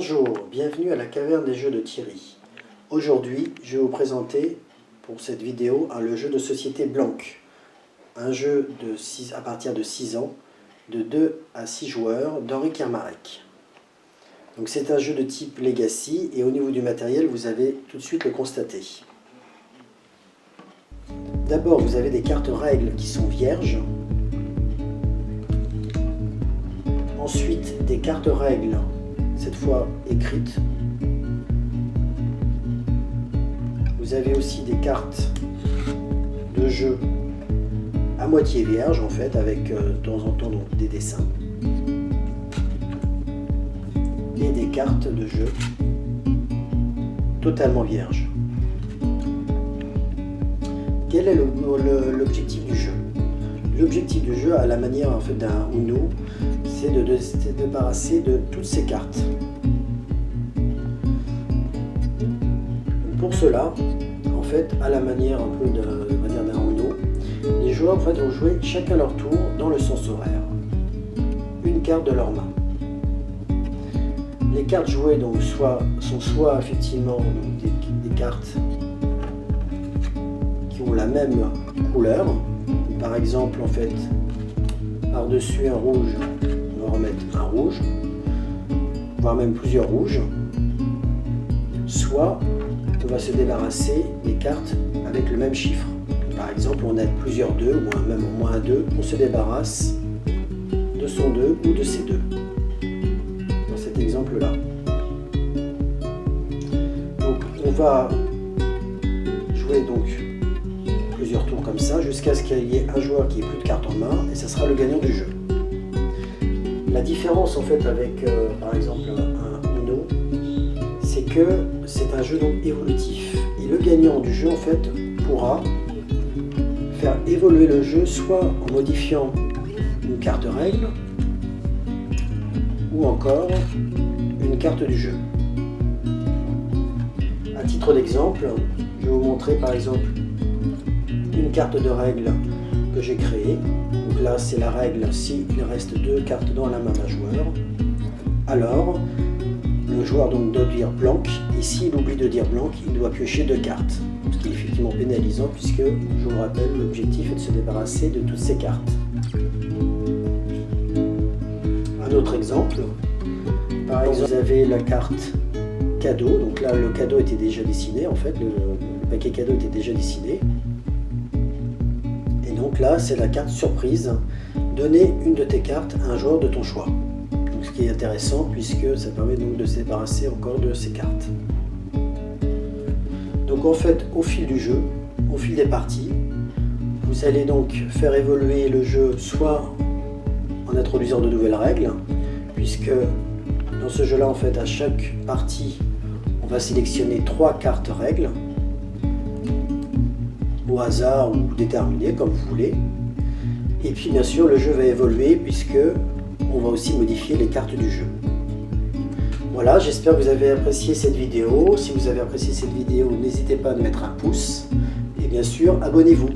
Bonjour, bienvenue à la caverne des jeux de Thierry. Aujourd'hui, je vais vous présenter pour cette vidéo le jeu de société Blanc. Un jeu à partir de 6 ans, de 2 à 6 joueurs, d'Henri Kermarek. Donc c'est un jeu de type Legacy et au niveau du matériel, vous avez tout de suite le constater. D'abord, vous avez des cartes règles qui sont vierges. Ensuite, des cartes règles, cette fois écrites. Vous avez aussi des cartes de jeu à moitié vierges, en fait, avec de temps en temps donc, des dessins. Et des cartes de jeu totalement vierges. Quel est l'objectif du jeu? L'objectif du jeu, à la manière en fait, d'un Uno, c'est de se débarrasser de toutes ces cartes. Pour cela, en fait, à la manière un peu d'un Uno, les joueurs en fait, vont jouer chacun leur tour dans le sens horaire. Une carte de leur main. Les cartes jouées donc, sont soit effectivement des cartes qui ont la même couleur. Par exemple, en fait, par-dessus un rouge, on va remettre un rouge, voire même plusieurs rouges. Soit on va se débarrasser des cartes avec le même chiffre. Par exemple, on a plusieurs 2, ou même au moins un 2, on se débarrasse de son 2 ou de ces 2. Dans cet exemple-là. Donc, on va jouer donc plusieurs tours comme ça, jusqu'à ce qu'il y ait un joueur qui ait plus de cartes en main, et ça sera le gagnant du jeu. La différence en fait avec par exemple un Uno, c'est que c'est un jeu donc évolutif. Et le gagnant du jeu en fait pourra faire évoluer le jeu soit en modifiant une carte règle, ou encore une carte du jeu. À titre d'exemple, je vais vous montrer par exemple une carte de règle que j'ai créée. Donc là, c'est la règle s'il reste 2 cartes dans la main d'un joueur. Alors, le joueur donc doit dire blanc, et s'il oublie de dire blanc, il doit piocher 2 cartes. Ce qui est effectivement pénalisant, puisque, je vous le rappelle, l'objectif est de se débarrasser de toutes ces cartes. Un autre exemple, par exemple, vous avez la carte cadeau. Donc là, le cadeau était déjà dessiné, en fait, le paquet cadeau était déjà dessiné. Donc là, c'est la carte surprise. Donner une de tes cartes à un joueur de ton choix. Donc, ce qui est intéressant puisque ça permet donc de se débarrasser encore de ces cartes. Donc en fait, au fil du jeu, au fil des parties, vous allez donc faire évoluer le jeu soit en introduisant de nouvelles règles, puisque dans ce jeu-là, en fait, à chaque partie, on va sélectionner 3 cartes règles. Au hasard ou déterminé comme vous voulez, et puis bien sûr le jeu va évoluer puisque on va aussi modifier les cartes du jeu. Voilà, j'espère que vous avez apprécié cette vidéo. Si vous avez apprécié cette vidéo, n'hésitez pas à mettre un pouce et bien sûr abonnez-vous.